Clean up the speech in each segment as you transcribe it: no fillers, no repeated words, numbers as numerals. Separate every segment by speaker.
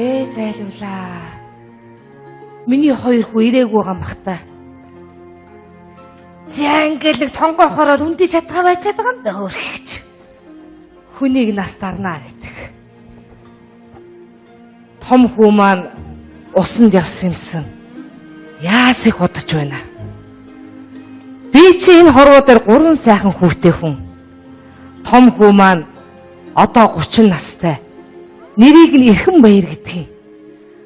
Speaker 1: Зайлуулаа. Миний хоёр хүү ирээгүй байгаа юм бах та. За ингээл нэг тонгоохороо үндий чадгаа байчаад байгаа юм да өөрхийч. Хүнийг нас дарнаа гэдэг. Том хүү маань усанд явсан юмсан. Яас их удаж байна. Би чи энэ хорвоо дээр 3 сайхан хүүтэй хүн. Том хүү маань одоо 30 настай. Нэрийг нь Эрхэн Баяр гэдэг юм.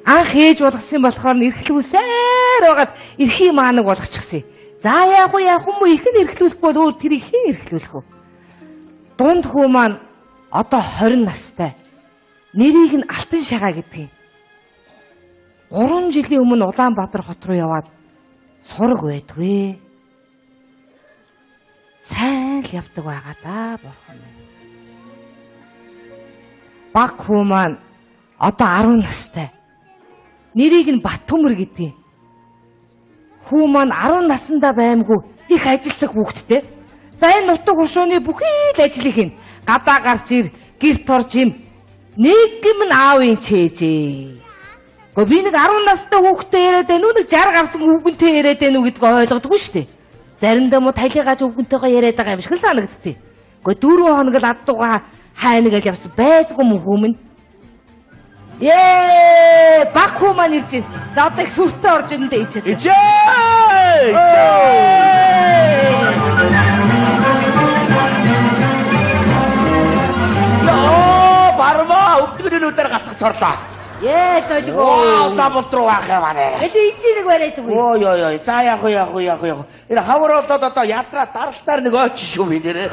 Speaker 1: Анх ээж болгосон болохоор эрхлүүлсээр байгаад эрхийн маанаг болгочихсон. За яах вэ ихэн эрхлүүлэхгүй бол өөр тэр ихэн эрхлүүлэх вэ? Дунд хүү маань одоо 20 настай. Нэрийг нь Алтан Шагаа гэдэг юм. 3 жилийн өмнө Улаанбаатар хот руу яваад сураг байдгүй. Сайн л явдаг байгаа да бурхан. Баг хүү маань одоо 10 настай. Нэрийг нь Баттөмөр гэдэг юм. Хүү маань 10 наснда баймгүй их ажилласан хүүхэдтэй. За энэ нутаг хушууны бүхий л ажлыг хийн. Гадаа гарч ир, гэрт орж им. Нэг юм аавын чээжээ. Гэхдээ би нэг 10 настай хүүхэдтэй яриад байна уу, нэг 60 гарсан хүүхэнтэй яриад байна уу гэдгийг ойлгодгүй шүү дээ. Заримдаа муу талигааж хүүхэнтэйгээ яриад байгаа юм шиг л санагдтыг. Гэхдээ 4 хоног л аддуугаа хайна гэж явсан байдгүй мөн хүмүн. Баг хүү маань ирж байна. За одоо их сүртэй орж ирэн дээ ичээд. Ичээ!
Speaker 2: Барма өвдгөрийн өдөр гатах цорлоо.
Speaker 1: Зойлгоо.
Speaker 2: Давалт руу ах яваарэ.
Speaker 1: Ичээг барайд үгүй.
Speaker 2: Ой. За яах вэ? Энэ хавар болоод одоо ядраа даралтаар нэг очиж шүү би нэрээ.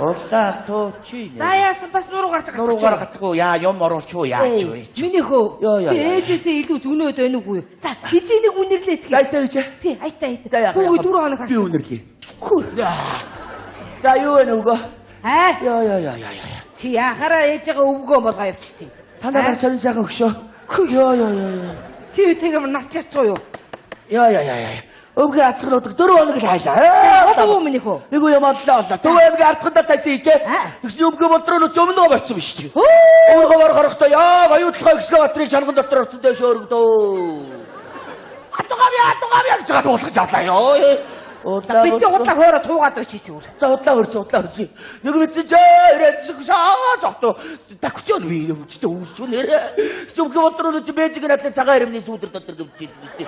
Speaker 2: Улаан тууч.
Speaker 1: За яасан бас нуруу гарч
Speaker 2: гатах. Нуруу гаргахгүй яа юм оруулч уу яач вэ?
Speaker 1: Миний хөө. Чи ээжээсээ илүү зүнөөд байна уугүй. За хижээнийг үнэрлээ тгий.
Speaker 2: Айтай үчээ.
Speaker 1: Тий, айтай. Хүүгээ 4 хоног хаш.
Speaker 2: Би үнэрлээ. За юу вэ нүгөө? Яа.
Speaker 1: Чи яхаараа ээжээгээ өвгөө болгоо явчихтий.
Speaker 2: Танаа гарч сайхан өгшөө. Яа.
Speaker 1: Чи үтэйгэр нас чацгаа юу?
Speaker 2: Яа. Өвгөө ацгнуудаг 4 хоног л хайлаа.
Speaker 1: Одоо юу минийх үү?
Speaker 2: Нэг юм оллоо. Төв аймгийн ардхандаа тайсан ичээ. Тэгсэн өвгөө бодроо жомноо барьсан биш үү? Өвгөө барахтаа яа аюутлахаа экскаваторыг шанган дотор орсон дэш өргөдөө. Хатугавьяа гэж уулгаж авлаа ёо.
Speaker 1: Бидний худлаа хоороо туугаад байгаа чи зүгээр.
Speaker 2: За худлаа хөрсөн. Нэг мэдсэн ч ирээдсэх зогтоо. Тагчоо би өвчтэй үүсүү нэрээ. Сүмх бодроо ч бэжиг надлаа цагаан ирмний сүүдэр дотор гөвчтэй.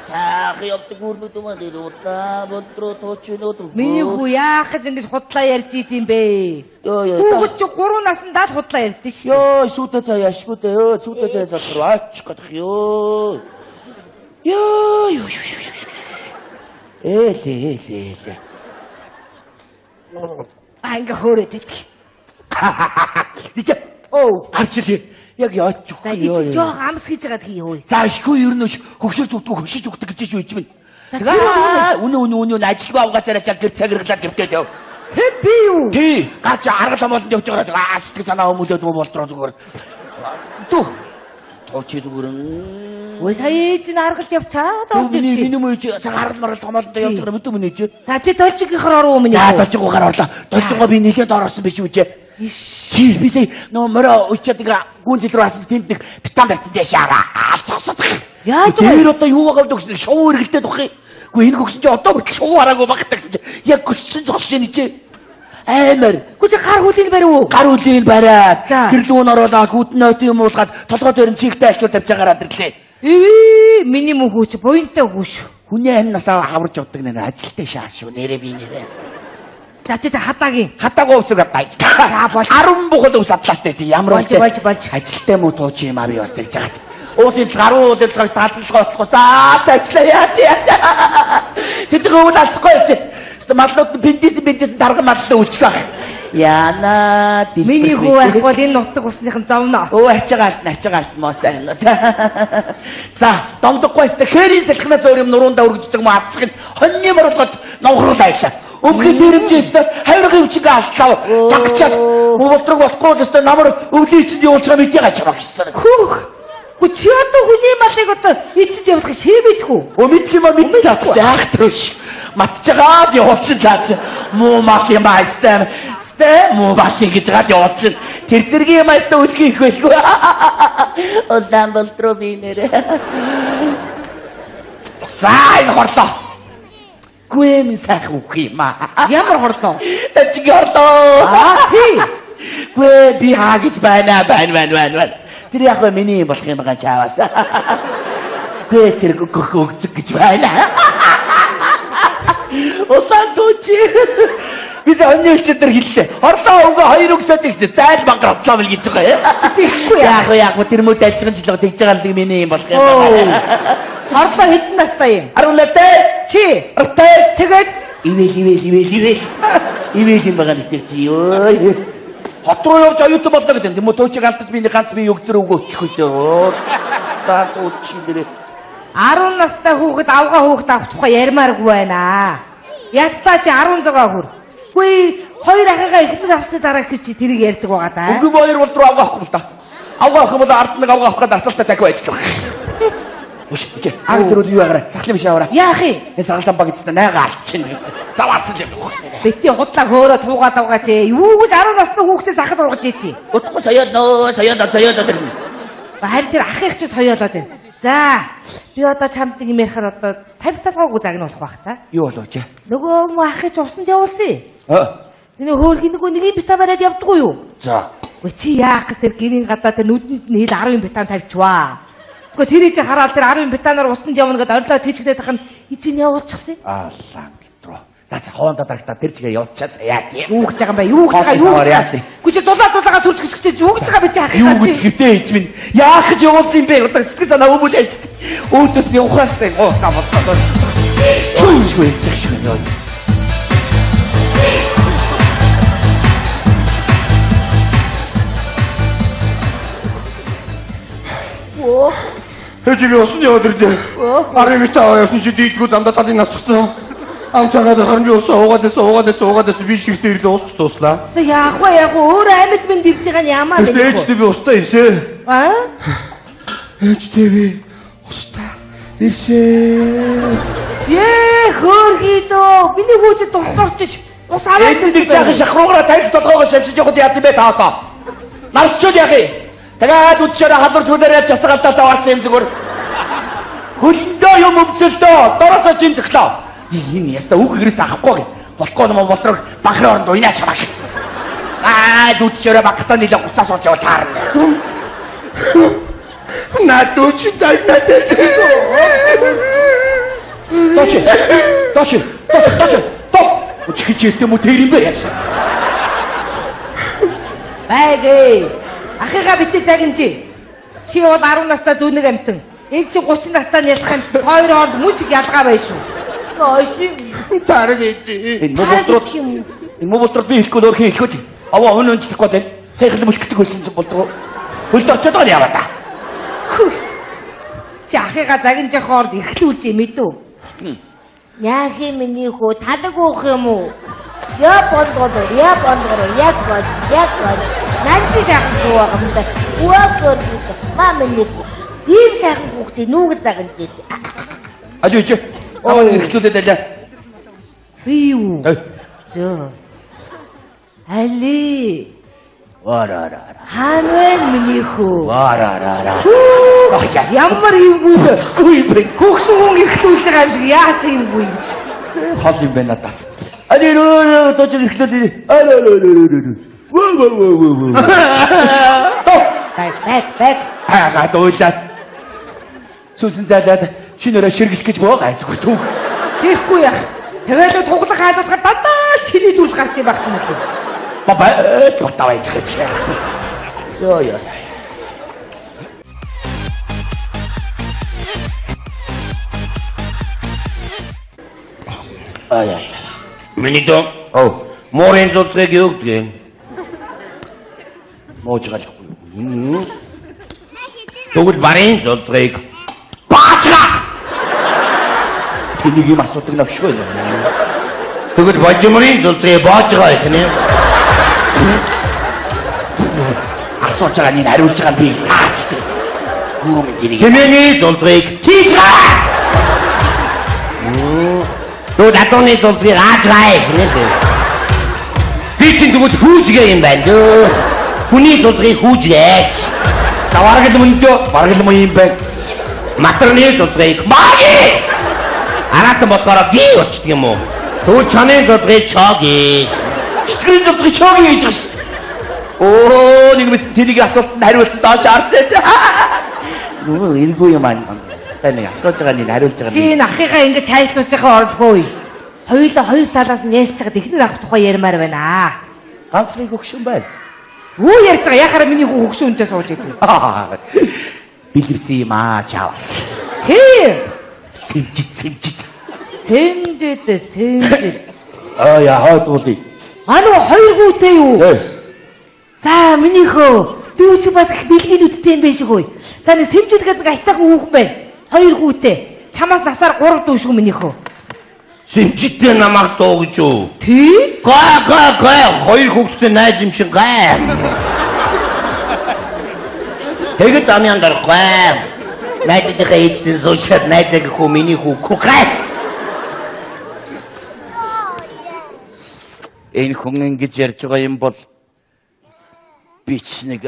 Speaker 2: Сайхан явдаг үрнүүд маань нэр удлаа бодроо тоочнууд.
Speaker 1: Миний хүү яах гэж ингэж худлаа ярьж идэм бэ? Хүүхэд чи 3 наснда л худлаа ярьдэн шүү.
Speaker 2: Ёо сүйдэ цаа яшгүй дээ. Сүйдэ цаа сатруу ач гадах ёо. Ёо. Эле.
Speaker 1: Анга хөөрөөд идэх.
Speaker 2: Ичээ. Гарч ирлээ. Яг яач юу.
Speaker 1: За ичээ жоо амс хийж байгаа тхий юу.
Speaker 2: За ишгүй ер нь хөгшөж өгдөг гэж юу ичмэн. Тэгээ үнэ ажилгүй авгаацаараа чаг гэр цагирглаад гэртээ яв.
Speaker 1: Би юу?
Speaker 2: Тий. Гач арга тамаалд явж байгаа. Сэтгэл санаа өмөлөөд болдроо зүгээр. Түү. Тооч зүгээр.
Speaker 1: Ой сая ээж нь аргалт явчаад орж ирж.
Speaker 2: Миний мөж цаг аргал томоолдоо явж байгаа мэдэн мэнэж.
Speaker 1: За чи дожигийнхоор ороо өмнө.
Speaker 2: За дожигоор орлоо. Дожигоо би нэлээд орсон биш үжээ. Чи бисээ нөө мөрөө уучаад ингээ гүнзэл рүү хасаж тэнд нэг бетон барьсан дэш аваа. Цогсод.
Speaker 1: Яаж вэ?
Speaker 2: Тэр одоо юу байгаа вэ гэсэн шоу эргэлдээд бах юм. Гэхдээ энэ хөгсөн чи одоо бүр шоу хараагүй багтдаг гэсэн чи яг гүшсэн зогсож яана чи. Аймар.
Speaker 1: Гүч гар хөлийг барь уу?
Speaker 2: Гар хөлийг бариад. Гэрлүүн ороод гүтнөөт юм уулгаад толгой дээр нь чигтэй ачуул тавьж байгаараа ирлээ.
Speaker 1: Миний мөн хүүч буянтай хүүш.
Speaker 2: Хүний амь насаа аварж явдаг нэр ажилтай шааш шүү нэрээ би нэрээ.
Speaker 1: За чи хатаагийн.
Speaker 2: Хатаагүй усаг автай. За бол 10 бухад ус атлаастай чи ямар
Speaker 1: болж.
Speaker 2: Ажилтай муу тууч юм аа би бас тэгж байгаа. Уудын гаруу удирдлагаас таацлагаа отлохосаа ажиллаа яа. Тэдгээр өвөл алцахгүй чи. Мадлууд бинтис дарга мадлаа үлчгэх. Яна
Speaker 1: миний хүү ахгүй энэ нутаг усныхан зовно.
Speaker 2: Ачагаалт моосаа. За, домдохгүй өстө хэрийн салхинаас өөр юм нуруунда өргөждөг мө атсахын хоньны мөрөлгөд номхруулаа байлаа. Өмхий тэрэмжээстэ хайргын өвчиг алдаа. Тагчаад бодрог болохгүй өстө намар өвлийн ичэнд явуулж байгаа мэдээ гачаа багчтай. Хүү
Speaker 1: чи одоо хүний малыг одоо ичэнд явуулах шийбэдхүү.
Speaker 2: Мэдх юм мэдэн цаадах яах төш. Матчагаад явуулсан цаац. Муу мал юм байстай. Муу мал гэж гад явуулсан. Тэр зэргийн юм аста үлгийхгүй. Улаан болтроо би нэрэ. За энэ хорлоо. Гүм сайхан үх юм аа.
Speaker 1: Ямар хорлоо?
Speaker 2: Чи хорлоо.
Speaker 1: Тий.
Speaker 2: Гүй би хаагиж байна. Тэр яг ба миний болох юм байгаа чааваас. Гүй тэр өгцөг гэж байна. Улаан тууч. Бис онны өчтөр хэллээ. Орлоо уга хоёр өгсөд гэсэн зайл бангаар отлоо мэл гэж байгаа.
Speaker 1: Тийхгүй
Speaker 2: яг тэр мөд альжгын жилэг тэгж байгаа л миний юм болох юм байна.
Speaker 1: Хорлоо хэдэн настай юм?
Speaker 2: 18.
Speaker 1: Чи. Тэгээд
Speaker 2: ивэл юм байгаа нэтэр чи ёо. Хот руу явж аюутан болно гэдэг юм. Туучийг алдаж миний ганц бие өгзөр өгөх хөтөө. Та тууч нэрээ
Speaker 1: 10 настай хүүхэд авгаа хүүхэд авах тухай ярмааргүй байна. Ядтаа чи 16 хүр. Хөөе хоёр ахыгаа ихнэр авсны дараа гэж чи тэрийг ярьдаг байгаа да.
Speaker 2: Үгүй хоёр бол руу авгаа авахгүй л да. Авгаа авах юм бол ард нэг авгаа авах гэдэг асуултаа дахиад ажиллах. Үгүй аа тэр үл юу ягараа сахлын биш аваараа.
Speaker 1: Яах юм?
Speaker 2: Сахалсан баг гэсэн найгаа алдчихна гэсэн. Заваарсан юм.
Speaker 1: Бити худлаа хөөрөө туугаад авгаа чи. Юу гэж 10 настай хүүхдээ сахад ургаж ийти.
Speaker 2: Утгагүй соёолоо тэр.
Speaker 1: Харин тэр ахих чи соёолоод байна. За би одоо чамд нэг юм ярихаар одоо 50 талгаагүй загна болох байх та.
Speaker 2: Юу болов чи?
Speaker 1: Нөгөө муу ахих чи усанд явуулсан.
Speaker 2: Аа.
Speaker 1: Хөөрхийн нөгөө нэг битаа бариад явдггүй юу?
Speaker 2: За.
Speaker 1: Өө чи яах гэс тэр гэрийн гадаа тэр нүдэнд нь хэл 10 битаан тавьчваа. Тэгвэл тэрийг чи хараад тэр 10 битаанаар усанд явна гэдээ орлоо тийчгээд тахын ичийн явуулчихсан.
Speaker 2: Аалаа гэтрөө. За хоонда дарагтаа тэр чигээ явуулчихсан яа тийм.
Speaker 1: Юу гэж байгаа юм бэ? Юу гэж байгаа? Гү чи зулаагаа түрч гисгэж юу гэж байгаа бэ чи ахих
Speaker 2: чи? Юу гэж хэвдээ хийж минь. Яах гэж явуулсан юм бэ? Одоо сэтгэл санаа өвөл ажиж. Өөдөөс би ухаастай. Та бодлоо. Чүншгүй гэж шиг юм. Хэвчээ усан яваад ирлээ. 10 минут аваад чи дийдгүү замдаа талын насгсан. Амцаагаад харин би уугаад би ширтээ ирлээ ууслаа.
Speaker 1: За яах вэ? Өөр амьд минь ирж байгаа нь ямаа бэ?
Speaker 2: Ээжтэй би устаа ирсээ. Ээжтэй би устаа ирсээ.
Speaker 1: Хөөрхий дөө. Миний хүүхэд тусгарч ус аваад
Speaker 2: ирсэн. Энд жаахан шахруугаараа тавьж толгоогоо шавьчих явахд яа тийм бэ та одоо. Нарсчод яах юм? Тэгээд үдшээрээ халуурч хүлээрээ цацгаалтаа заваарсан юм зүгээр. Хөлөндөө юм өмсөлтөө. Дороосоо чин зөглөө. Энэ яста үг гэрээс авахгүй. Болохгүй юм болтрог банхны оронд уйнаа чамаг. Үдшээрээ багтаа нилээ гуцаа сууж явал таарна. Надууч дайнаатай. Тооч. Өчигч иртэмүү тэр юм бэ яасан.
Speaker 1: Байгээ. Ахыгаа битээ загинжи. Чи бол 10 настай зүүнэг амтан. Энд чи 30 настай ялах юм. Хоёр хооронд мөн ч ялгаа байна шүү. Энэ
Speaker 2: мобилтрол би хэлэхгүй өөр хэлэхгүй. Аваа хүн өнжлөхгүй байна. Сайхан мөлкдөг байсан ч болдгоо. Хөлд очиод байгаа юм яа та.
Speaker 1: Чи ахыгаа загинжих хооронд ихлүүлж юм мэдүү. Яах юм миний хөө талаг уух юм уу? Яг бондгоо. Nanti шахан гоо гамда. Уагор мамны. Ийм шахан хүүхдээ нүгэл загнаж дээ.
Speaker 2: Ажиж. Аваа ихлүүлээд байлаа.
Speaker 1: Би юу? Зөө. Али.
Speaker 2: Варара.
Speaker 1: Ханвэн миний хөө.
Speaker 2: Варара.
Speaker 1: Ямар юм бэ? Хөгсөн хүн ихлүүлж байгаа юм шиг яасан юм бэ?
Speaker 2: Хол юм байна надаас. Али рөө тооч ихлүүлээ. Воо. Бэк. Дойлаад. Сүнсэн зайлаад шинээрээ ширгэлэх гэж боо гайцгүй төв.
Speaker 1: Тэгэхгүй яах. Тэгээд туглах хайлуулахад дандаа чиний дүүс гарт юм баг чинь л.
Speaker 2: Батаа байж гэж. Йоо. Ай.
Speaker 3: Минито. Морин зоцэг өгдөг.
Speaker 2: Моожгаалгүй.
Speaker 3: Тэгвэл барын зоцэг.
Speaker 2: Баачга. Тэнийг юм асуудаг навшгүй.
Speaker 3: Тэгвэл бажимрын зоцэг баачгаа гэх нэ.
Speaker 2: Асууж байгаа нэг хариулж байгаа би таарчдаг. Юу юм тэнийг.
Speaker 3: Хэмээний зоцэг тийчгаа. Тоо датоны зоцэг аажгаа гэх нэ. Би чинь тэгвэл хүүжгээ юм байна дөө. хүний зузгийг хүүж ээж.
Speaker 2: За бараг л мөндөө. Бараг л юм байна.
Speaker 3: Матерны зузгийг маги. Аратан болохоор ги болчихдаг юм уу? Тэгвэл чаны зузгийг чоги.
Speaker 2: Читгэрийн зузгийг чоги хийж байгаа шүү. Оо нэг мэт тэрийг асуултанд хариулсан доош арцээж. Нуу иргүй юм аа. Та нэг асууж байгаа нэг хариулж байгаа.
Speaker 1: Чи энэ ахыгаа ингэж хайслуулж байгаа ордгүй. Хоёулаа хоёр талаас нь яшж байгаа ихнэр авах тухай ярмаар байна.
Speaker 2: Ганц нэг хөгшин байна.
Speaker 1: Юу ярьж байгаа? Яхаар миний хөгшөөнтэй сууж идэв.
Speaker 2: Билэрсэн юм аа чаавас.
Speaker 1: Хээ.
Speaker 2: Сэмжид.
Speaker 1: Сэмжид.
Speaker 2: Яа хойдуулъя.
Speaker 1: Ану хоёр гүйтэй юу? За минийхөө дүү чи бас их бэлгийнүүдтэй юм биш үү? За нэг сэмжид гэдэг айтайхан хүүхэн байна. Хоёр гүйтэй. Чамаас насаар 3 дүү шүү минийхөө.
Speaker 3: Сэмжидтэй намайг суу гэж юу?
Speaker 1: Тий?
Speaker 3: Га. Хоёр хүүхэдтэй найз юм шиг гай. Тэгэд амян дарахгүй. Найзынхаа ээжтэй суучаад найзаг хүү миний хүү гай.
Speaker 2: Энэ хүн ингэж ярьж байгаа юм бол би ч нэг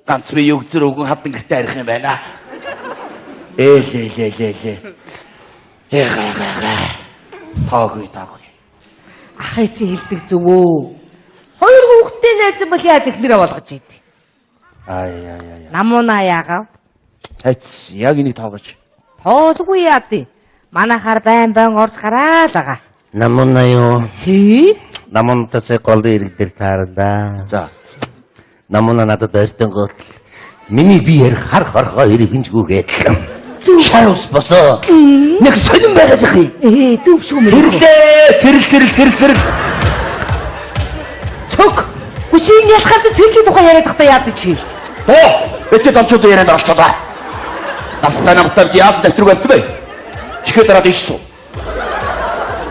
Speaker 2: ганц би өгзөр өгөн хатан гэртээ арих юм байна. Ээлээ. Таагүй.
Speaker 1: Ахыг чи хэлдэг зөв үү? Хоёр хүүхэдтэй найз бол яаж ихнэрээ болгож идэв?
Speaker 2: Ай.
Speaker 1: Намуна яагав?
Speaker 2: Хайц яг энийг тоогооч.
Speaker 1: Тоолгүй яадыг. Манайхаар байн орж гараа л байгаа.
Speaker 3: Намуна юу?
Speaker 1: Тий?
Speaker 3: Намунтасаа голын ирэг дээр таарна.
Speaker 2: За.
Speaker 3: Намуна надад ойртонгоо миний биеэр хар хорхоо ирэх хинжгүүгээд шарус босоо. Нэг сонин байгаад их.
Speaker 1: Зөв шүү мэн.
Speaker 2: Сэрэл.
Speaker 1: Цог. Хүчийн ялхаад сэрлийн тухай яриад тахта яадаг чи.
Speaker 2: Бэтэ томчууд яриад оролцоо. Настай намтар яас дэвтрэг өгдөг бай. Чихээ дараад ишсүү.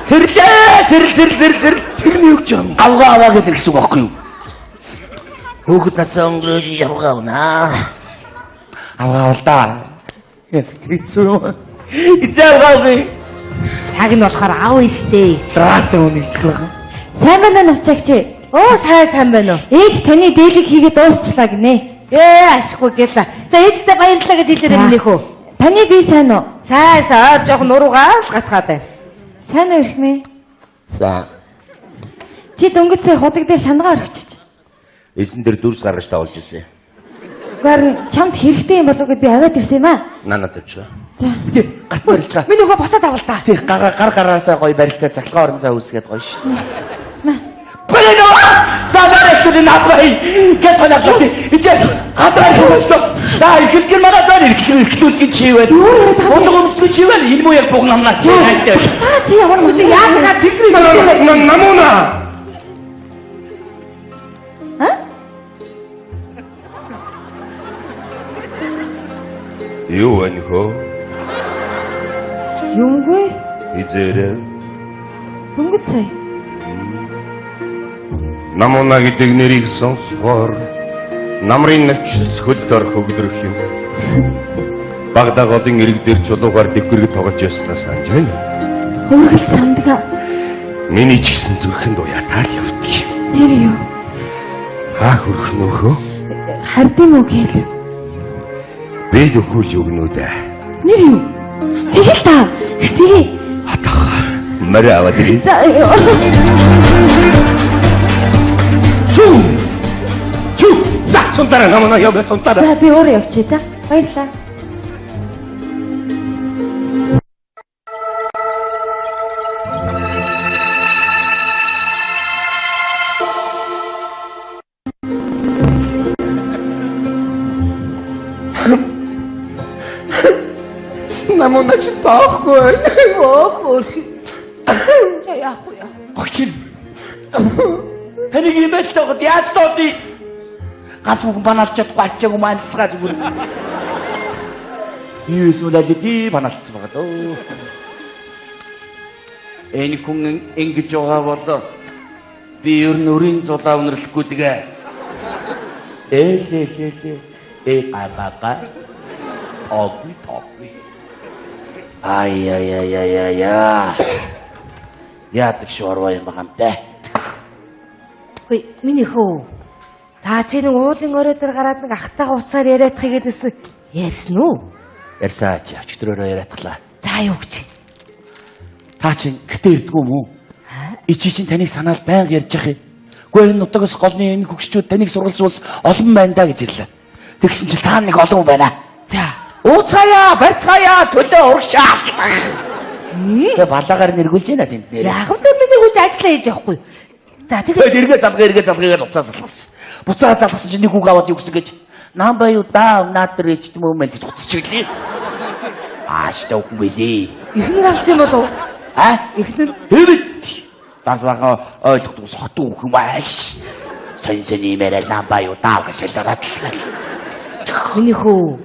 Speaker 2: Сэрэл. Тэрний үг юм. Авгаа гэдэг гэсэн үг байхгүй юу?
Speaker 3: Хүүхэд насаа өнгөрөөж явгаа унаа.
Speaker 2: Авгаа бол да. Хэцүү. Ицээвээ.
Speaker 1: Цаг нь болохоор аав нь штэ.
Speaker 2: Заатай үнэшлэх байгаа.
Speaker 4: Сайн байна уу навчаагч?
Speaker 1: Оо сайн байна уу?
Speaker 4: Ээж таны дээлийг хийгээд дуусчлаа гинэ.
Speaker 1: Ашиггүй гэлээ. За ээжтэй баярлалаа гэж хэлээрэй минийхөө.
Speaker 4: Таны бие сайн уу?
Speaker 1: Сайн жоохон нуруугаа л гатгаад байна.
Speaker 4: Сайн уу ирхмээ?
Speaker 3: За.
Speaker 4: Чи дөнгөж сая худаг дээр шангаа орхичих.
Speaker 3: Эзэн дээр дүрс гаргаж тавуулж ирсэн.
Speaker 4: Гэр чамд хэрэгтэй юм болов гэд би аваад ирсэн юм аа.
Speaker 3: Нанад тавьчихаа.
Speaker 4: За.
Speaker 2: Тий, гарт барилцгаа.
Speaker 1: Минийхөө босоод авал та.
Speaker 2: Тий, гарааасаа гоё барилцаа цахилгаан орон зай үүсгээд гоё шүү.
Speaker 4: Маа.
Speaker 2: Бэлэнэ! Заавал их надад гэс ханаад ичээ хадраа хийсэн. За ихэлгэр манай дээр ихлүүлгийн чи вэ? Бодлого өмсдөг чи вэ? Энэ муу яг бог намнаа чи хайтай.
Speaker 4: Чи ямар мөч
Speaker 1: Яагаад тэдний
Speaker 3: Намуна. Юу вэ нөхөө?
Speaker 4: юмгүй?
Speaker 3: Изээрээ.
Speaker 4: Дөнгөж сая.
Speaker 3: Намуна гэдэг нэрийг сонсохоор намрын навчс хөлд орох өгдөрөх юм. Багада голын ирэг дээр чулуугаар дэвгэрэг тоглож яснаа санаж байна.
Speaker 4: Хөргөл сандга.
Speaker 3: Миний ч гэсэн зүрхэнд уятаал явдаг юм.
Speaker 4: Нэр юу?
Speaker 3: Хаа хөрөх нөхөө?
Speaker 4: Хардсан уу гээл?
Speaker 3: Би өгүүлж өгнө үү?
Speaker 4: Нэр юу? Тэгэл та. Тэгээ.
Speaker 3: Атах. Мөрөө аваад ирээ.
Speaker 4: За.
Speaker 3: Чу. Сонтара намуна яа сонтара.
Speaker 4: За би өөрөө явчих. За баярлалаа.
Speaker 3: Намуна чи таахгүй.
Speaker 1: За яахгүй яа.
Speaker 2: Гогч. Таныг юм байл тоогод яаж тоодъё? Ганц хүн баналж чадахгүй ачаагүй маанцгаа зүгээр. Юу эсвэл баналцсан байгаа дөө. Энэ хүн ингэж байгаа бол би ер нь өрийн зулаа өнөрлөхгүй тэгээ. Баба. Тооггүй. Ай. Яадаг шуурваа юм багамтай.
Speaker 1: Хөөе, минийхөө. За чи нэг уулын өрөө дээр гараад нэг ахтайгаа уцаар яриад хийгээдсэн ярьсан уу?
Speaker 2: Ярьсаа чи өчтөрөөрөө яриадглаа.
Speaker 1: За юу гэж?
Speaker 2: Та чинь гэтээ ирдгүү мүү? Ичи чинь таныг санаал байнга ярьж явах юм. Гэхдээ энэ нутагс голны энэ хөгшчүүд таныг сургалсан улс олон байна да гэж ирлээ. Тэгсэн чинь та нэг олон байна.
Speaker 1: За.
Speaker 2: Ууцгаая, барьцгаая, төлөө урагшаа. Тэ балаагаар нэргүүлж байна тэнд нэр.
Speaker 1: Ягамтай миний хүч ажиллаа хийж явахгүй. За тэгээд
Speaker 2: эргээ залгаа гэж уцаа залгасан. Буцаа залгасан чинь нэг үг аваад юу гэсэн гэж. Number you down not reached moment гэж уцчихлээ. Ааштай үг мэлээ.
Speaker 1: ихнэр авсан болов? Ихнэр
Speaker 2: Эвэт. Тас баха ойлгохгүй сохтуу үг юм ааш. Сайн имэрэл number you down гэж хэлээд.
Speaker 1: миний хүү.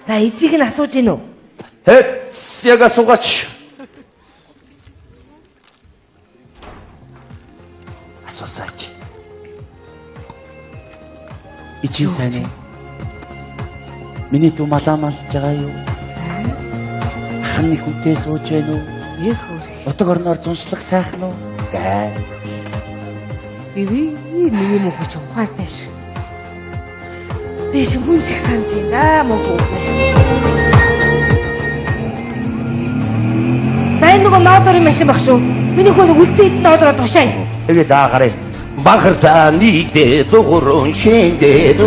Speaker 1: За ижиг нь асууж гин үү?
Speaker 2: Хэт яга сугач. Асуусаач. Ичи сайн уу? Миний дүү малаамалж байгаа юу? Ханы хүнтэй сууж байна уу?
Speaker 1: Их хөрх.
Speaker 2: Утга орноор зуншлах сайхан уу? Гээ.
Speaker 1: Миний мөхөч ухаантай шүү. Би шиг хүн чиг санаж байна мөхөө. За энэ нөгөө ноодорын машин баг шүү. Миний хөө нэг үлцээд ноодороо тушаа.
Speaker 2: Тэгээ даагараа.
Speaker 3: Багарта нийтээ дугуурын шиндээ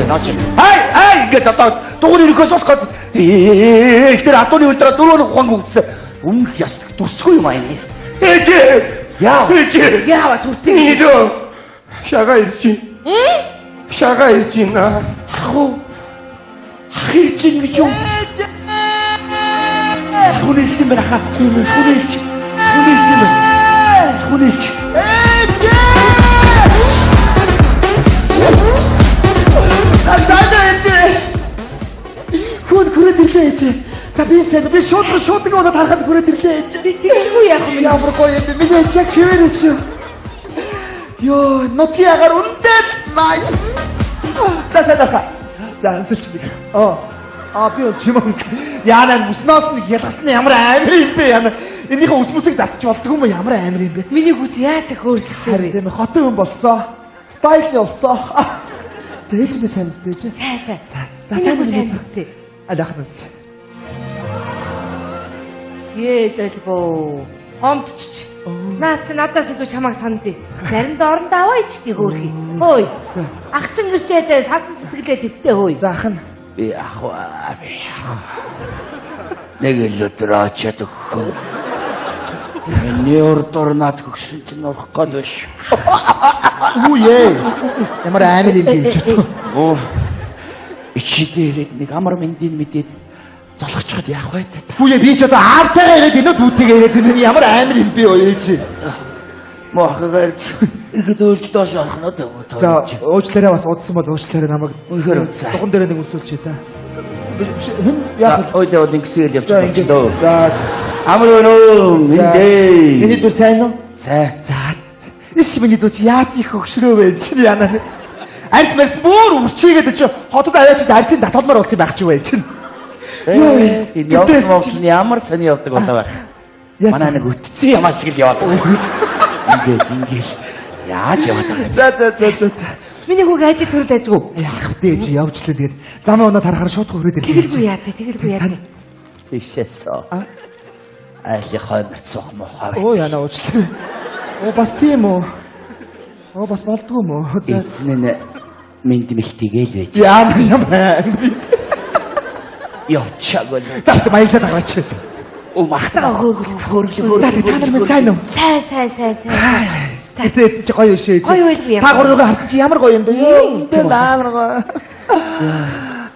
Speaker 2: Наач. Хай гэдэг дугур ирэхээс болоход тэр атууны үлдраа дөрөв ухаан үгдсэн. Өмнөх ястаг дүрсгүй юм аа энэ. Ээжээ.
Speaker 1: Яа бас үртэй.
Speaker 3: Идөө. Шага ирж байна. Шага ирж байна.
Speaker 2: Аху. Хирж ин гэж юу? Хүнэлсэн байна хаа. Хүнэлсэн байна. Хүнэлж.
Speaker 5: Хүн хүрээд ирлээ ээжээ. За би шууд оноод харахад хүрээд ирлээ ээжээ.
Speaker 1: Би тиймгүй яах юм.
Speaker 5: Ямар гоё юм бэ? Миний ээж яг хэвээрээ шүү. Йоо, ноти агаар үнэтэй nice. За ансалч нэг. Би ус юм. Яана уснаас нэг ялгасан ямар амир юм бэ яана. Энийхээ ус мусыг татчих болдгоо юм ямар амир юм бэ?
Speaker 1: Миний хүч яас их өөрчлөлтөө вэ?
Speaker 5: Тийм хотын хүн болсон. Стайл болсон. За ээж би сайн үстэй ээж.
Speaker 1: Сайн.
Speaker 5: За сайн
Speaker 1: сайн үстэй.
Speaker 5: Алахнаас.
Speaker 1: Хээ зэлгөө. Хомдчих. Наад чи надаас илүү чамайг сандъя. Заримдаа орондоо аваа ичдэг хөөрхий. Хөөе.
Speaker 5: За.
Speaker 1: Ах чин гэрчээд салсан сэтгэлээ твтээ хөөе.
Speaker 5: За ах нь.
Speaker 2: Би ахваа. Нэг л өдөр очиад өгөх. Миний урдуур над хөгсөн чинь орох гээд биш.
Speaker 5: Үе. Ямар амир юм бэ ч.
Speaker 2: Оо. Ичидээд нэг амар мэндийн мэдээд золгочход яах вэ та?
Speaker 5: Үе би ч одоо аавтайгаа яриад энэ дүүтэйгээ яриад энэ ямар амир юм бэ өө ээж.
Speaker 2: Мохгаарч ихэд үйлж доош орох нь одоо.
Speaker 5: За уучлаарай бас удсан бол уучлаарай намайг.
Speaker 2: Үнэхээр удсан.
Speaker 5: Дуган дээр нэг үлсүүлчихээ та. Хүн яах вэ?
Speaker 2: Ойлоо ингэсэл явж байгаа ч дөө.
Speaker 5: За
Speaker 2: Амар өнөө мэндээ.
Speaker 5: миний дүү сайн уу?
Speaker 2: Сайн.
Speaker 5: За. Иш миний дүү чи яаж их өгшрөө вэ чи яана. Арьс марс бүр үрчигээд чи хотод аваач арьсын татвалмаар болсон байх чи вэ чи.
Speaker 2: Энэ явах нь ямар сони явдаг болоо байх. Манай нэг үтцэн ямаа шиг л яваад. Ингээл яаж яваад байгаа.
Speaker 5: За.
Speaker 1: Миний хүүг ажил төрөд айзгүй.
Speaker 5: Яах вэ чи явжлаа тэгээд замаа унаад харахаар шууд хүрээд ирлээ.
Speaker 1: Тэгэлгүй яа.
Speaker 2: Ишээсоо. Айлын хойморт суух мохоо.
Speaker 5: Оо яна уучлаа. Оо бас тийм үү? Оо бас болдгоо мө. За.
Speaker 2: Эцэн мэд мэлтийгээл байж.
Speaker 5: Ямар.
Speaker 2: Явчаагүй.
Speaker 5: За баярлалаа гараач.
Speaker 2: Махтаа хөрлөг.
Speaker 5: За та нар минь сайн уу?
Speaker 1: Сайн.
Speaker 5: Тэтэс чи гоё шээж.
Speaker 1: Гоё байлгүй яа.
Speaker 5: Та гурвыг харсан чи ямар гоё юм бэ? Тэ амар гоё.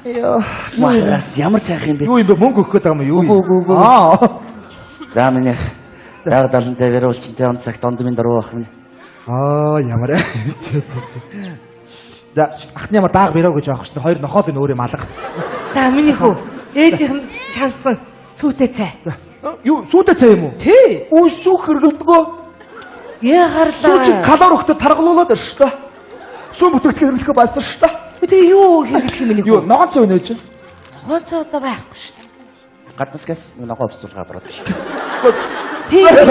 Speaker 5: Йоо.
Speaker 2: Махаас ямар сайхан юм бэ?
Speaker 5: Юу юм бэ? Мөнгө өгөх гээд байгаа юм юу?
Speaker 2: Үгүй. За минь яг 70-тай веруулчтай он цагт ондмын дөрөв ах минь.
Speaker 5: Ямар. За ахны ямар дааг бэрөө гэж аах шин хоёр нохоод энэ өөрөө малга.
Speaker 1: За миний хүү. Ээжийнх нь чансан сүйтэй цай.
Speaker 5: Юу сүйтэй цай юм уу?
Speaker 1: Тий.
Speaker 5: Үгүй сүүх хэргэлдэгөө.
Speaker 1: Яхарлаа.
Speaker 5: Сүү чи калори өгтө таргалуулаад байна шүү дээ. Сүү бүтээгдэхүүн хэрэглэхээ баасан шүү дээ.
Speaker 1: Тэгээ юу хийх юм миний
Speaker 5: Юу
Speaker 1: хүү?
Speaker 5: ногоон цай нээж.
Speaker 1: Хонцоо одоо байхгүй шүү дээ.
Speaker 2: Гаднаскаас ногоо бицүүлгээ гараад шүү.
Speaker 1: Тийм биш.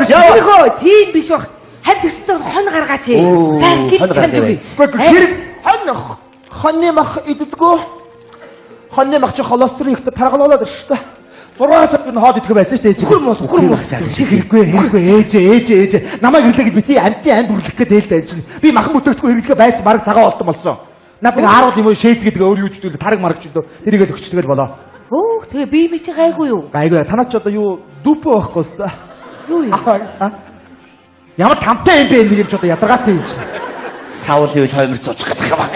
Speaker 1: Миний хүү. Тийм биш баг. Харин тэгсээр хон гаргаач.
Speaker 2: Оо,
Speaker 1: Сайн гэж
Speaker 2: хон
Speaker 1: чанд
Speaker 2: гаргаач.
Speaker 1: үгүй.
Speaker 5: Хэрэг хоньны мах иддэггүй. Хоньны мах чи холестерин ихтэй таргалуулаад ирж штэ. 6 сард нь хоод идэх байсан штэ. Хүрм сайн. Хэрэггүй ээжээ. Намайг ирлээ гэж бити амтны амд үрлэх гээд ээлдэ ажил. Би махан бүтээгдэхүүн хэрэглэхэ байсан бараг цагаан олтон болсон. Надад аарууд юм уу шээз гэдэг өөр юу ч зүйл тараг марагч л тэрийгээ л өгч тэгэл болоо.
Speaker 1: Оо тэгээ би чи гайгүй юу?
Speaker 5: Гайгүй танаа ч одоо юу дүүпөө байхгүй өстө.
Speaker 1: Юу юм?
Speaker 5: Ямар тамтай юм бэ нэг юм ч одоо ядаргаатай юм чинь.
Speaker 2: Саулын үйл хоймор цуучих гэдэг юм аа.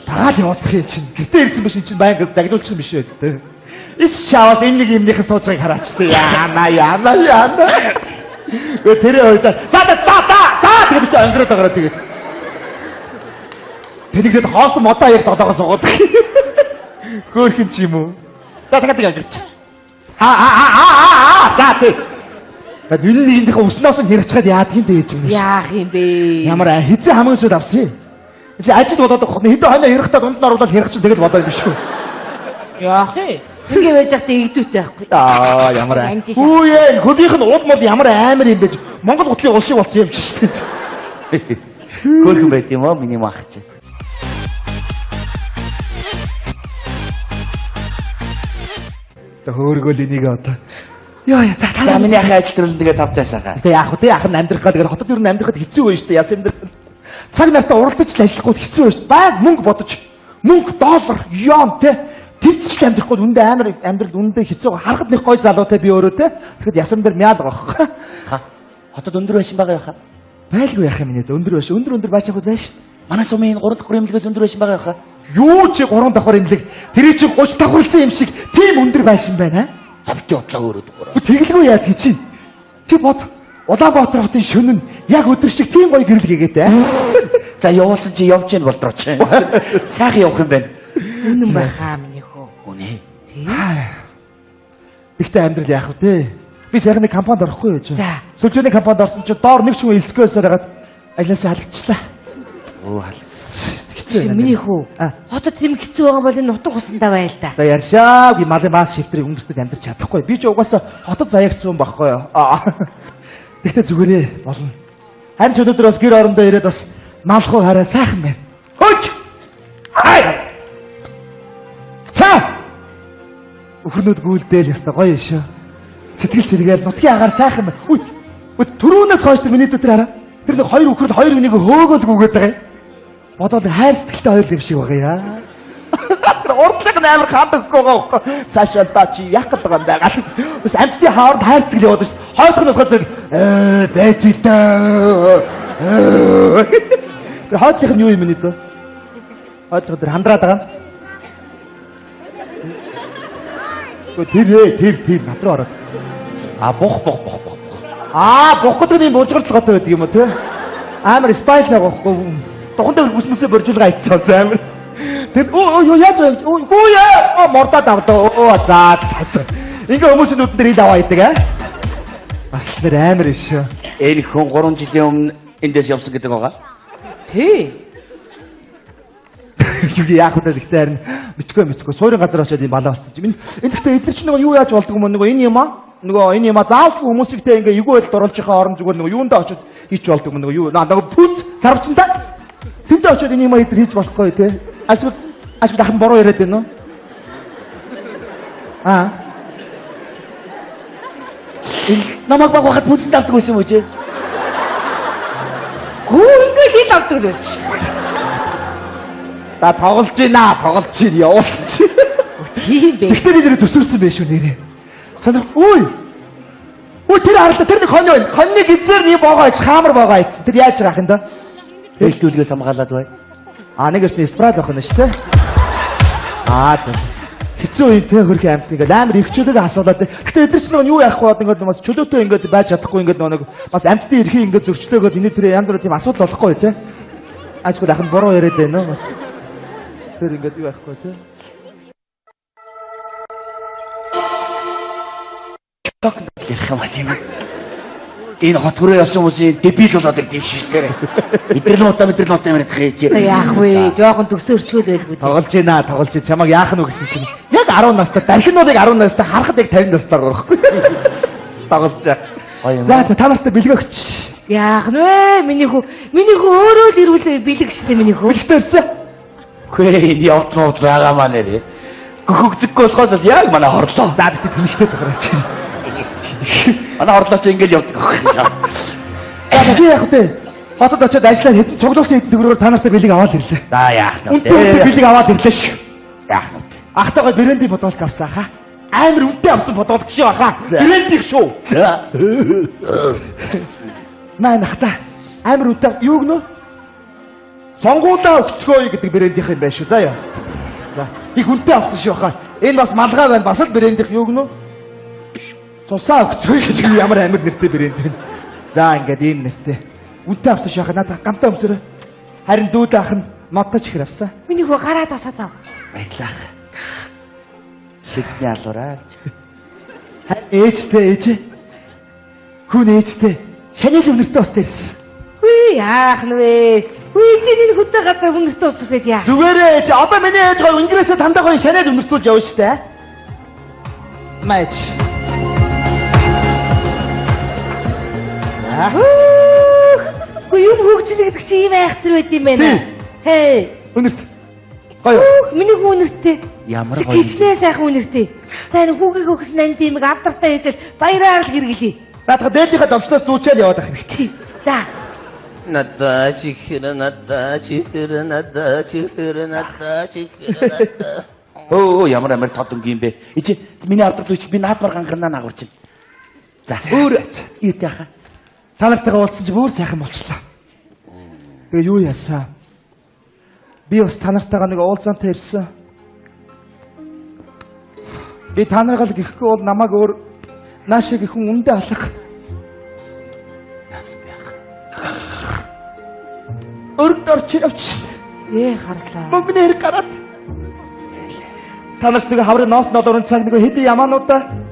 Speaker 5: Тагаал явах юм чинь. Гэртээ ирсэн биш чинь байнга загнуулчих юм биш үү өстө. Ис чаваас энэ нэг юмнийхэн суужгийг хараач тээ. Яана. Өө тэрээ ойлаа. За тэгээ бит ангираад байгаа тэгээ. Тэнийг хоосон модоо яг долоогоос угаад. Хөөхөн ч юм уу. За тэгээ ангирч. За тэг. Гэт энэ нэгнийхээ уснаас нь хэрэгчгээд яадаг юм дээж юм.
Speaker 1: Яах юм бэ?
Speaker 5: Ямар хизээ хамгийн сүд авсан юм. Чи ажил болоод байгаа хэдэн хоноо хэрэгтээ дунд нь оруулаад хэрэгч тэгэл болоо юм биш үү?
Speaker 1: Яах юм? Ингээ байж захтай игдүүтэй байхгүй.
Speaker 5: Ямар Хүүе, хөдийнх нь уд мол ямар амар юм бэ? Монгол гутлын улшиг болсон юм чи шүү дээ.
Speaker 2: Хөөхөн байт юм аа миний мах чи.
Speaker 5: Хөөргөл энийг одоо. За
Speaker 2: За миний ахын ажил төрөл нэгэ тавтаасаа.
Speaker 5: Тэгээ яах вэ? Ах нь амьдрах гэдэг хотод юу амьдрахад хэцүү байж шүү дээ. Яс амьдрах. Цаг нартаа уралдаж л ажиллахгүй хэцүү байж шүү. Байг мөнгө бодож. Мөнгө доллар, ён те. Тэвчл амьдрахгүй үндэ амар амьдрал үндэ хэцүү. Харахад нэг гой залуутай би өөрөө те. Тэгэхэд ясан дээр мяал байгаа.
Speaker 2: Хас. Хотод өндөр байшин байгаа яхаа.
Speaker 5: Байлгүй яах юм нэ. Өндөр байшин. Өндөр байшинхууд байна шүү дээ.
Speaker 2: Манай сумын 3 давхар имлэгээс өндөр байшин байгаа яхаа.
Speaker 5: Юу чи 3 давхар имлэг. Тэрий чи 30 давхарлсан юм шиг тийм өндөр байшин байна.
Speaker 2: Завти утлаа өөрөө дуурай.
Speaker 5: Тэгэлгүй яа гэж чинь. Чи бод. Улаанбаатар хотын шөнө нь яг өдөр шиг тийм гоё гэрэл гээгээд.
Speaker 2: За явуулсан чи явж гин болдрооч. Сайхан явах юм байна.
Speaker 1: Үнэн байхаа миний хөө.
Speaker 2: Үнэ.
Speaker 5: Ихтэй амьдрал яах вэ те? Би сайхан нэг компанид орохгүй юу чи?
Speaker 1: За.
Speaker 5: Сүлжээний компанид орсон чи доор нэг шүн элскөөсөөр хагаад ажлаасаа халагдчихлаа.
Speaker 2: Оо халс.
Speaker 1: Чи миний хөө. Хотод тийм хэцүү байгаа бол энэ нутаг усандаа байл та.
Speaker 5: За ярьшаа. Би малын мас шифтрийг өнгөртөж амьдрч чадахгүй. Би ч угаасаа хотод заягдсан байхгүй юу? Тэгтээ зүгээрээ болно. Харин ч өнөөдөр бас гэр орондоо ирээд бас малхуу хараа сайхан байна. Хөөч! Хай! Цаа! Өхөрнөд гүйлдээл яста гоё шүү. Сэтгэл сэргээл нутгийн агаар сайхан байна. Үй! Төрөөнөөс хойш тэр миний дотор хараа. Тэр нэг хоёр өхөрд хоёр хүнийг хөөгөөл гүгээд байгаа юм. Бодоод хайр сэтгэлтэй хоёр юм шиг байгаа яа. Тэр урдлыг амар хандаггүй байгаа. Цаашаа та чи яах гэдэг юм бэ? Бас амтны хаанд хайр сэтгэл яваад шүү. Хойдох нь болохоор байт үтээ. Тэр хойдох нь юу юм бэ нэ? Хойдох тэр хандраад байгаа нь. Тэр над руу ороод. Бух. Бух гэдэг юм буужгалтай байдаг юм уу те? Амар стайл нэг байхгүй. Тухайн дээр бүсмэсээ боржилгаа ицсэн амар. Тэр яаж вэ? Хөөе! Мордоод авдаа. За. Ингээ хүмүүсийн нүдэн дээр ил аваа идэг аа. Бас нэр амар шүү.
Speaker 2: Энэ хүн 3 жилийн өмнө эндээс явсан гэдэг байгаа.
Speaker 1: Тий.
Speaker 5: Юу яах вэ гэхдээ харин мэдгүй суурин газар очиод юм балаа болцсон чинь энэ гэхдээ эдгээр чинь нөгөө юу яаж болдгоо мөн нөгөө энэ юм аа нөгөө энэ юм аа заавч хүмүүсийгтэй ингээ эвгүй байдалд оруулж байгаа орон зүгээр нөгөө юундаа очиод хийч болдгоо мөн нөгөө юу нөгөө пүнц сарвчтай тэндээ очиод энэ юм аа эдгээр хийж болохгүй те асгүй дахин бороо яриад байна уу
Speaker 2: Намайг багахад пүнц давдаг байсан юм уу чи?
Speaker 1: Гүү ингээ хэл авдаг л байсан шүү.
Speaker 5: Та тоглож байна явуулсан чи.
Speaker 1: Тийм бэ.
Speaker 5: Гэхдээ би нэрээ төсөөлсөн байх шүү нэрээ. Санаа үй тэр харлаа тэр нэг хонь байна. Хоньны гизээр нэг боогоо ич хаамар боогоо ицсэн. Тэр яаж байгаа юм да?
Speaker 2: Дэлтүүлгээс хамгаалаад бай.
Speaker 5: Нэг өсний спрад байх нь шүү дээ. За. Хэцүү үе те хөрх амт ингээд амар ихчүүлэг асуулаад. Гэхдээ эдгээр чинь юу яах вэ? Ингээд бас чөлөөтэй ингээд байж чадахгүй ингээд нэг бас амттын эрхийг ингээд зөрчлөөгөөд энэ тэр янз бүр тийм асуудал болохгүй те. Асгүй дахин буруу яриад байна уу бас. Тэр ингээд юу яахгүй те.
Speaker 2: Ярих юм аа тийм ээ. Энэ хот хүрээ явсан хүмүүсийн дебил болоод ирдэв шүү дээ. Мэдрэл нутаа яриад хээ.
Speaker 1: Яах вэ? Жохон төсөөрчүүл байлгүй.
Speaker 5: Тоглож байна. Чамаг яах нь гэсэн чинь. Яг 10 настай. Дархинуудыг 10 настай харахад яг 50 настай байгаа байхгүй. Тоглож. За та нартай бэлгээ өгч.
Speaker 1: Яах нь вэ? Миний хүү өөрөө л ирүүл бэлэг штэ миний хүү.
Speaker 5: Бэлгтэрсэн.
Speaker 2: Хөөе явдмууд байгаа маа нэрээ. Гөхөгзөггүй болохоос л яг манай хорлоо.
Speaker 5: За бит тэнхтэй тохирооч.
Speaker 2: Манай хорлоо ч ингээл явдаг.
Speaker 5: За би яг үү. Хотод очиод ажиллаад хэдэн цуглуулсан хэдэн төгрөгөөр та нартай бэлэг аваад ирлээ.
Speaker 2: За яах нь.
Speaker 5: Үнтэй бэлэг аваад ирлээ ш.
Speaker 2: Яах нь.
Speaker 5: Ахтайгаа бренди бодвол авсан хаа. Амар үнэтэй авсан бодвол гişүү хаа. Брендиг шүү.
Speaker 2: За.
Speaker 5: Наа нахта. Амар үнэтэй юу гэнэ? Сонгуудаа өгцгөөе гэдэг брендийнх юм байна шүү. За яа. За их үнэтэй авсан шүү хаа. Энэ бас малгай байна. Бас л брендийнх юу гэнэ? Цусаа өгцгөөе гэдэг ямар амар нэртэй брэнд вэ? За ингээд ийм нэртэй. Үнэтэй авсан шүү хаа. Надад гамтаа өмсөрөө. Харин дүүд ах нь модтой ч ихэр авсан.
Speaker 1: Миний хүү гараад тосоод ав.
Speaker 2: Баярлах. Шидний алуураа.
Speaker 5: Ээжтэй ээж. Хүн ээжтэй. Шанил өнөртөө бас дэрсэн.
Speaker 1: Хүй яах нь вэ? Хүй чиний хөтө газар хүнстэй усрээд яах?
Speaker 5: Зүгээрээ ээж. Одоо миний ээж гоё ингээс дандаа гоё шанил өнөртүүлж явна штэ. Мач.
Speaker 1: Хүй юм хөгжлөг гэдэг чи ийм айхтар байд юм байна. Хей.
Speaker 5: Өнөрт. Гоё.
Speaker 1: Миний хүү өнөртэй.
Speaker 2: Ямар
Speaker 1: гоё.
Speaker 2: гоё.
Speaker 1: Гиснээ сайхан өнөртэй. За энэ хүүгийг өгсөн ань димэг авдартай ээжэл баяраар л хэрэглэе.
Speaker 5: Наадах дээлийнхээ домчноос зүүчээл яваад ах хэрэгтэй.
Speaker 1: За.
Speaker 2: Надаа чихэр. Оо ямар амар тодонг юм бэ? Ичи миний авдаг лүчиг би наадмар гангарнаа нагуурч байна. За өөр юу яаха?
Speaker 5: Та нартайгаа уулзсан чи бүр сайхан болчлоо. Тэгээ юу яасан? Би бас та нартайгаа нэг уулзаантай ирсэн. Би та нарыг л гихгүй бол намайг өөр наашиг ихэн үндэ алах.
Speaker 2: Яасан бэ?
Speaker 5: Өргөд орч явч.
Speaker 1: Харлаа.
Speaker 5: Мөнгөний хэрэг гараад. Та нарт нэг хаврын ноос нолоорын цаг нэг хэдий ямаануудаа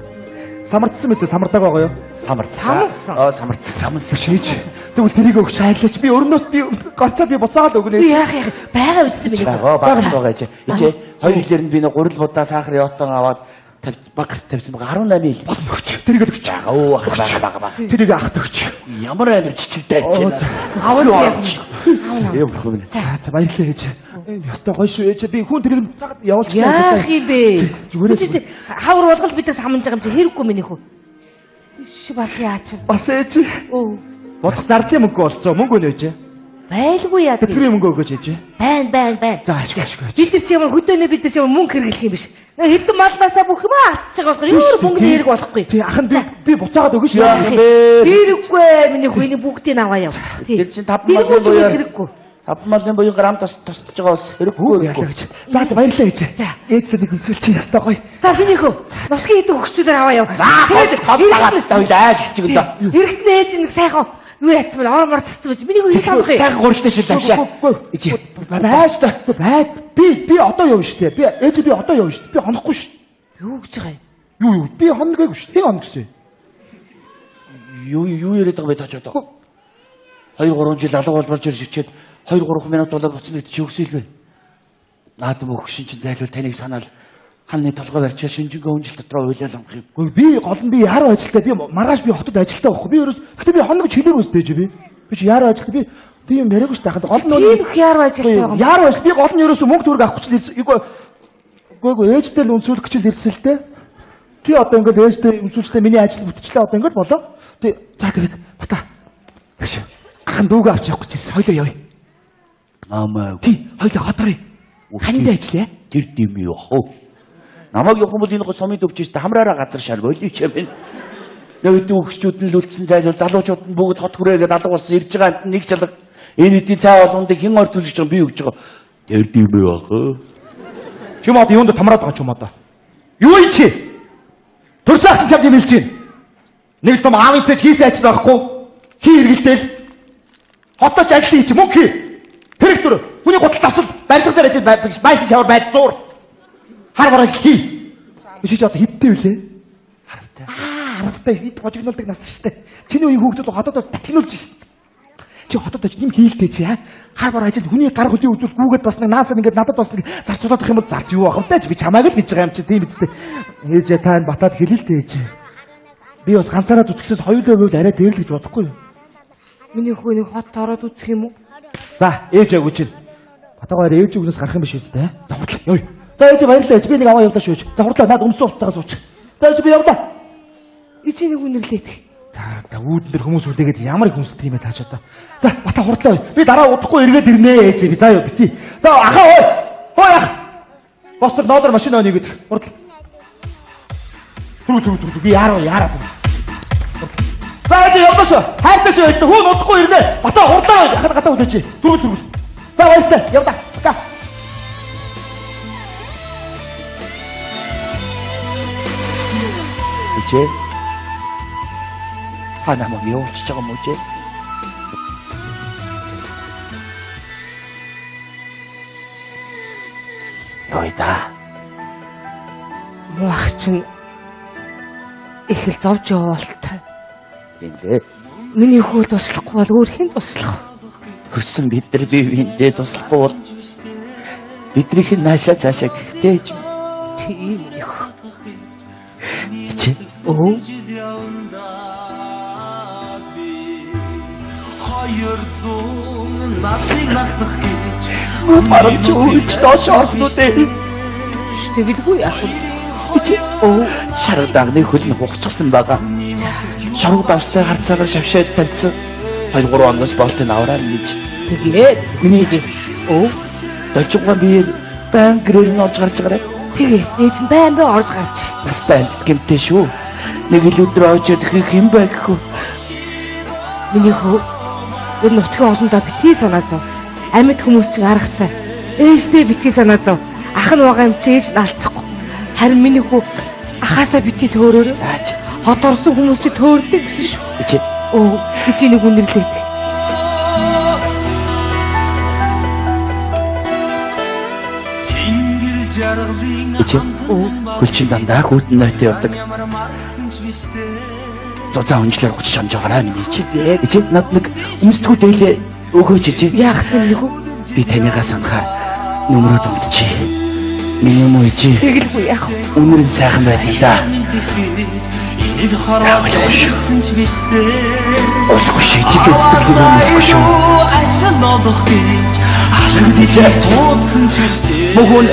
Speaker 5: самардсан мэт самардаг байгаа юу?
Speaker 1: Самарсан.
Speaker 2: Самарсан.
Speaker 5: Шийж. Тэгвэл тэрийг өгч хайлаач. Би өрнөөс би горцоод би буцаагаад өгнө.
Speaker 1: Би яах яах байгаа үстэй миний.
Speaker 2: Байгаа ичи. Ичи хоёр хэлээр нь би нэг гурил будаа сахар явтан аваад багт тавьсан байгаа 18 хил.
Speaker 5: Өгч. Тэрийг өгч.
Speaker 2: Оо бага.
Speaker 5: Тэрийг ахт өгч.
Speaker 2: Ямар амар чичилтэй байж байна.
Speaker 1: Аваад яах.
Speaker 2: Яа болох вэ?
Speaker 5: За баярлалаа ээж. Ястай гоё шүү ээж. Би хүн тэрийг цагт явуулчихсан.
Speaker 1: Яах юм бэ?
Speaker 5: Зүгээрээ
Speaker 1: хавар болгол бидээс хамж байгаа юм чи хэрэггүй миний хүү. Иш бас яач.
Speaker 5: бас ээж.
Speaker 1: Оо.
Speaker 5: Бодох зардлын мөнгө болцоо. Мөнгө нээж.
Speaker 1: Байлгүй яа.
Speaker 5: Тэтгэврийн мөнгө өгөөч ээж.
Speaker 1: Байна.
Speaker 5: За ашиг.
Speaker 1: Бид нар чи ямар хөдөөнөө бид нар чи ямар мөнгө хэрэглэх юм биш. Хэдэн малнасаа бүх юм авчих байгаа болохоор юу мөнгөний хэрэг болохгүй.
Speaker 5: Би ахын би буцаагаад өгөөч.
Speaker 1: Хэрэггүй миний хүү энэ бүгдийг аваа яв.
Speaker 2: Тэр чинь 5 малын буюу
Speaker 1: хэрэггүй.
Speaker 2: 5 малын буюу грамм тосдож байгаа бас хэрэггүй
Speaker 5: Яалаа гэж. За баярлалаа ээж. Ээжтэй нэг өсвөл чи ястай гоё.
Speaker 1: За миний хүү нутгийн хэдэн хөгчүүдээр аваа яв.
Speaker 2: Тэгээд дагаад тавилаа гэж чиг өдөө.
Speaker 1: Хэрэгтний ээж нэг сайхан юу яцсан бэл ормор цацсан байж миний хүү хэрэг авах юм.
Speaker 2: Сайхан гурилтай шил тавшаа. Ичи.
Speaker 5: Байстай. Би одоо явна штэ. Би ээж би одоо явна штэ. Би хонохгүй штэ.
Speaker 1: Юу гэж байгаа юм?
Speaker 5: Юу би хоноггүй штэ. Би хоног гэсэн.
Speaker 2: Юу яриад байгаа бэ таач одоо? 2-3 жил алга болж ирж ичээд 2-3 минут болоод буцна гэдэг чи өгсөн илвэ? Наадам өгшин чинь зайлвал таныг санаал ханны толгой барьчаа шинжингээ үнжил дотроо уйлал амх юм.
Speaker 5: Би гол нь би яруу ажилтаа би маргааш би хотод ажилтаа байхгүй. Би ерөөс гэтээ би хоног чилээгөөс дээж би. Би чи яруу ажилтаа би юм яриаггүй ш тахад гол нь
Speaker 1: тийм их яруу ажилтаа байгаа юм.
Speaker 5: Яруу ажил би гол нь ерөөсөө мөнгө төгрөг авах гэж үгүй ээжтэй л үнсүүлэх гэж ирсэн л дээ. Тий одоо ингээд ээжтэй үнсүүлжтэй миний ажил бүтчлээ одоо ингээд болоо. Тий за тэгээд бата. Ахын дүүгээ авч явах гэж ирсэн. Хоёлоо явъя.
Speaker 2: Намаа.
Speaker 5: Тий хоёлоо ходроо. Ханд ажиллая.
Speaker 2: Тэр дэм юу хөө? Намайг явах юм бол энэ гоо сумын төвчөөс хамраараа газар шаргойл ич юм. Нэг хэдэн өгчүүд нь л үлдсэн зайлвал залуучууд нь бүгд хот хүрээгээд алга болсон ирж байгаа нэг чалга энэ хэдийн цай болгонд хэн ортуулж байгаа би өгж байгаа. Тэр дэм юу хөө?
Speaker 5: Чим одоо юунд тамраад байгаа ч юм одоо. Юу ий чи? Төрсөн ахын чамд юм хэлж байна. Нэг том аавын цэж хийсэн ажил байхгүй. Хий эргэлдээл. Хотооч ажил хий чи мөнгө хий. Директор хүний гутал тасал барилга дээр ажил байшин шавар байд зур. Хар бараж хий. Чи ч одоо хиттэй үлээ. Харавтай. Харавтай эд гожигнуулдаг нас штэ. Чиний үеийн хүүхдүүд хотоод татгнуулж штэ. Чи хотод очиж юм хийлтэй чи хар бар ажил хүний гар хөлийн үзүүл гүүгээд бас нэг наацаа ингээд надад бас нэг зарцуулах юм бол зарц юу ах вэ би чамайг л гэж байгаа юм чи тийм үстэй ээж та энэ батад хэлэлтэй ээж би бас ганцаараа зүтгэсээс хоёулаа байвал арай дээр л гэж бодохгүй юу
Speaker 1: Миний хүүний хот ороод үзэх юм уу?
Speaker 5: За, ээж яг үчи. Батагаар ээж үгнээс гарах юм биш үстэй. За хурлаа. Ёо. За ээж баярлалаа. Ээж би нэг аваа явдаа шүүж. За хурлаа. Наад өмсөн утгаас сууч. За ээж би явдаа.
Speaker 1: Ичи нэг үнэрлээд.
Speaker 5: За үүдэн дээр хүмүүс үлээгээд ямар их хүнсдэг юм бэ тааш одоо. За бата хурлаа. Би дараа удахгүй эргээд ирнэ ээж би. За ёо бити. За ахаа ой. Хой ах. Бостор ноодор машин өнийг хурдлаа. Түр би яараа. За ээж явдаа шүү. Хайртай шүү ээж. Хүн удахгүй ирнэ. Бата хурлаа. Хата үлээч. Түр. За баяртай. Явдаа. Бака.
Speaker 2: Ичээ. Та намайг явуулчихж байгаа юм уу чи? Ойда.
Speaker 1: Мах чинь их л зовж яваалтай.
Speaker 2: Тийм дээ.
Speaker 1: Миний хүү туслахгүй бол өөр хэн туслах?
Speaker 2: Төрсөн бид нар биеиндээ туслахгүй бол бидрийнх нь наашаа цаашаа гэхтэй ч
Speaker 1: Тийм их.
Speaker 2: чи.
Speaker 1: Оо.
Speaker 2: Бараг ч үуч доош орснуудээ.
Speaker 1: Тэгэлгүй яах вэ?
Speaker 2: Чи шарга дагны хөл нь хугацсан байгаа. Шарга давстай харцаагаар шавшаад тавьсан. 2-3 оноос болтын авраа нэж.
Speaker 1: Тэгээд
Speaker 2: Миний чи. Дожгоо би бан гэрээр нь орж гарч байгаарай.
Speaker 1: тэгээ ээж нь байн орж гарч.
Speaker 2: Настай амтд гэмтэй шүү. Нэг л өдөр очоод их хэм бай гэхүү.
Speaker 1: Миний хүү энэ нутгийн олондоо битгий санаа зов. Амьд хүмүүс чинь аргатай. Ээжтэй битгий санаа зов. Ах нь байгаа юм чи ээж наалцахгүй. Харин миний хүү ахаасаа битгий төөрөөр.
Speaker 2: Зааж.
Speaker 1: Хот орсон хүмүүс чи төөрдөг гэсэн шүү.
Speaker 2: Чи.
Speaker 1: Ээж нэг үнэрлээд.
Speaker 2: Чи. Хөлчин дандаа хүүтэн нойтоо явдаг. Зузаан өнжлөөр уч шанж байгаарай миний чи. Чи над нэг өмсдгүү дээлээ өгөөч чи.
Speaker 1: Яахсан юм бэ?
Speaker 2: Би танийгаа санахаар нөмрөө дундчи. Миний юм уу чи?
Speaker 1: Тэгэлгүй яах вэ?
Speaker 2: Үнэр нь сайхан байд юм да. Заавал шүү. Олгүй шүү. Чихээс сэтгэл юм олгүй шүү. Мөхөн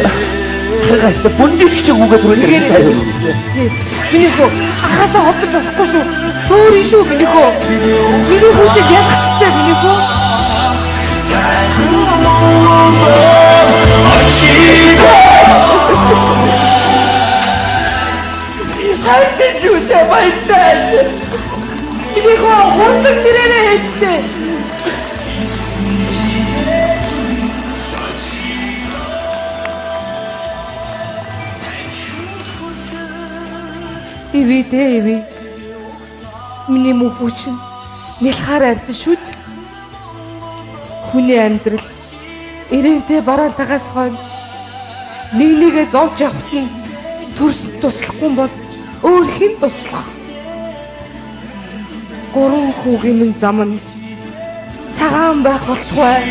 Speaker 2: хагастай бүндэлч үгээд түрүүлэр заяа юм чи.
Speaker 1: Миний хүү ахаасаа холдож болохгүй шүү. Төөрийн шүү миний хүү. Миний хүү чи ясгчтэй миний хүү. Хайртай шүү чи баяртай. Миний хүү хурдан тэрээрээ ээжтэй. Иви. Миний мөхөч нь нэлхаар амьд шүү. Хүний амьдрал ирэнтэй бараалтагаас хойно нэгээ зовж явсан төрс туслахгүй бол өөр хэн туслах? 3 хүүгийн зам нь цагаан байх болтугай.